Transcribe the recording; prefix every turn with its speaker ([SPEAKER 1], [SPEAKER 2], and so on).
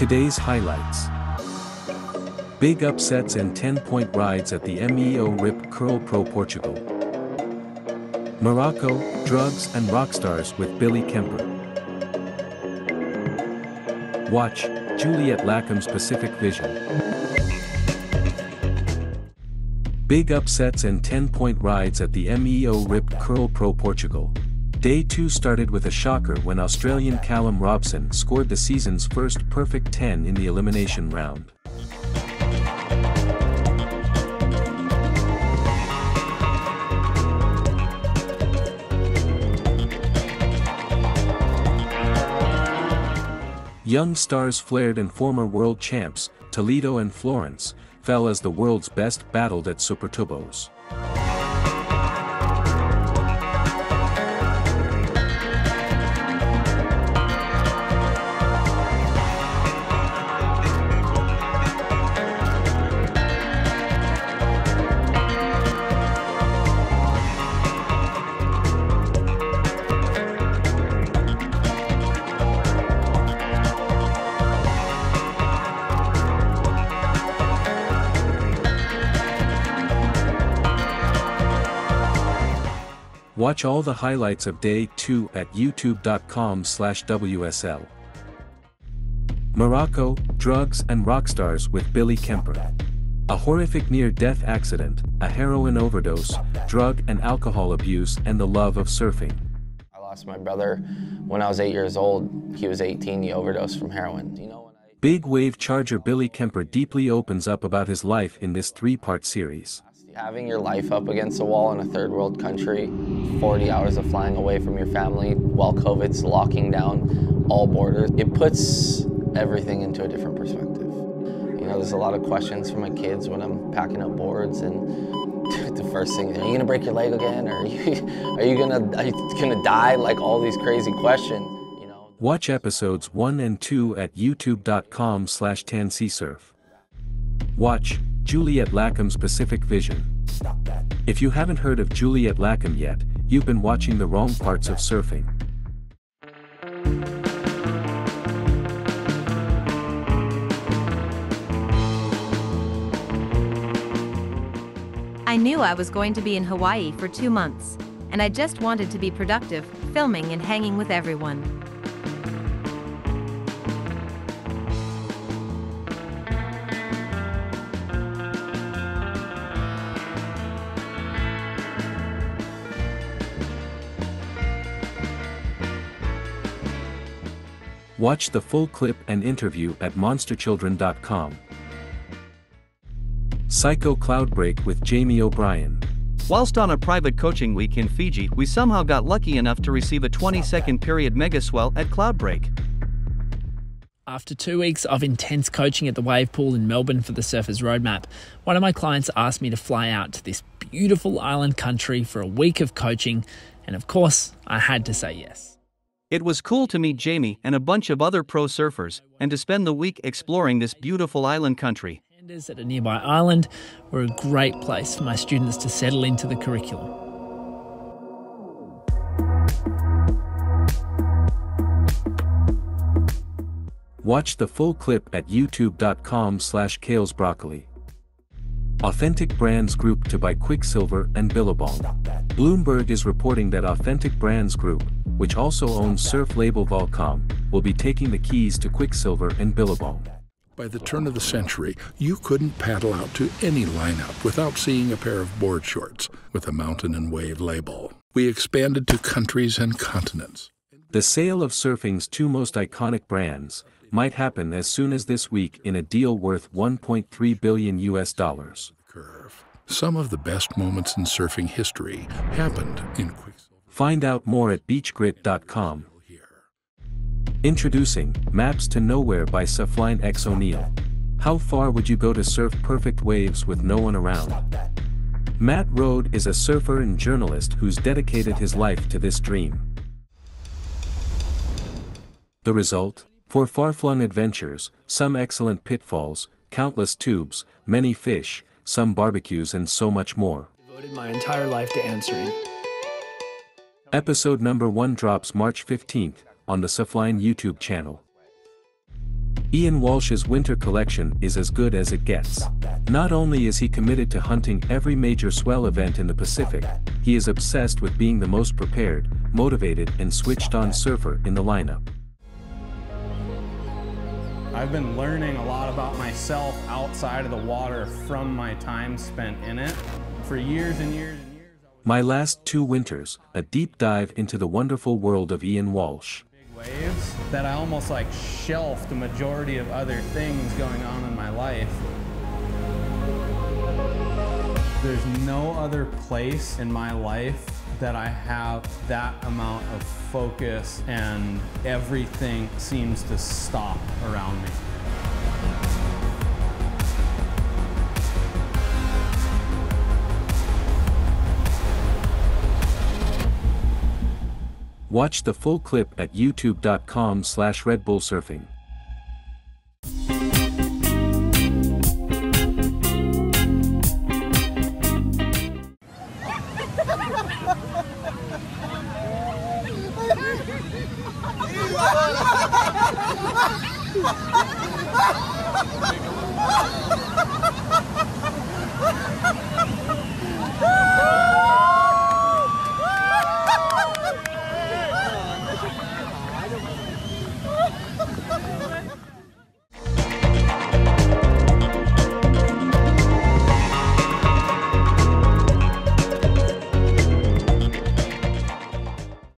[SPEAKER 1] Today's highlights. Big upsets and 10-point rides at the MOROCCO Curl Pro Portugal. Morocco, drugs and rockstars with Billy Kemper. Watch, Juliette Lacome's Pacific Vision. Big upsets and 10-point rides at the MOROCCO Curl Pro Portugal. Day 2 started with a shocker when Australian Callum Robson scored the season's first perfect 10 in the elimination round. Young stars flared and former world champs, Toledo and Florence, fell as the world's best battled at Supertubos. Watch all the highlights of Day 2 at youtube.com/WSL. Morocco, drugs and rockstars with Billy Kemper. A horrific near-death accident, a heroin overdose, drug and alcohol abuse and the love of surfing.
[SPEAKER 2] I lost my brother when I was 8 years old. He was 18, he overdosed from heroin.
[SPEAKER 1] Big wave charger Billy Kemper deeply opens up about his life in this 3-part series.
[SPEAKER 2] Having your life up against a wall in a third world country, 40 hours of flying away from your family while COVID's locking down all borders, it puts everything into a different perspective. You know, there's a lot of questions from my kids when I'm packing up boards, and the first thing, are you gonna break your leg again? Or are you gonna die? Like all these crazy questions. You know.
[SPEAKER 1] Watch episodes 1 and 2 at youtube.com/tanseasurf. Watch Juliette Lacome's Pacific Vision. If you haven't heard of Juliette Lacome yet, you've been watching the wrong parts of surfing.
[SPEAKER 3] I knew I was going to be in Hawaii for 2 months, and I just wanted to be productive, filming and hanging with everyone.
[SPEAKER 1] Watch the full clip and interview at monsterchildren.com. Psycho Cloudbreak with Jamie Obrien.
[SPEAKER 4] Whilst on a private coaching week in Fiji, we somehow got lucky enough to receive a 20-second period mega swell at Cloudbreak.
[SPEAKER 5] After 2 weeks of intense coaching at the wave pool in Melbourne for the Surfers Roadmap, one of my clients asked me to fly out to this beautiful island country for a week of coaching, and of course, I had to say yes.
[SPEAKER 4] It was cool to meet Jamie and a bunch of other pro surfers, and to spend the week exploring this beautiful island country.
[SPEAKER 5] At a nearby island were a great place for my students to settle into the curriculum.
[SPEAKER 1] Watch the full clip at youtube.com/kalesbroccoli. Authentic Brands Group to buy Quiksilver and Billabong. Bloomberg is reporting that Authentic Brands Group, which also owns surf label Lacome, will be taking the keys to Quiksilver and Billabong.
[SPEAKER 6] By the turn of the century, you couldn't paddle out to any lineup without seeing a pair of board shorts with a mountain and wave label. We expanded to countries and continents.
[SPEAKER 1] The sale of surfing's 2 most iconic brands might happen as soon as this week in a deal worth $1.3 billion.
[SPEAKER 6] Some of the best moments in surfing history happened in Quiksilver.
[SPEAKER 1] Find out more at beachgrit.com. Introducing Maps to Nowhere by Surfline X O'Neill. How far would you go to surf perfect waves with no one around? Matt Rode is a surfer and journalist who's dedicated his life to this dream. The result? 4 far-flung adventures, some excellent pitfalls, countless tubes, many fish, some barbecues and so much more.
[SPEAKER 5] Devoted my entire life to answering.
[SPEAKER 1] Episode number 1 drops March 15th on the Surfline YouTube channel. Ian Walsh's winter collection is as good as it gets. Not only is he committed to hunting every major swell event in the Pacific, he is obsessed with being the most prepared, motivated and switched-on surfer in the lineup.
[SPEAKER 7] I've been learning a lot about myself outside of the water from my time spent in it. For years and years and years.
[SPEAKER 1] My last 2 winters, a deep dive into the wonderful world of Ian Walsh.
[SPEAKER 7] Big waves that I almost like shelved the majority of other things going on in my life. There's no other place in my life that I have that amount of focus and everything seems to stop around me.
[SPEAKER 1] Watch the full clip at youtube.com/redbullsurfing.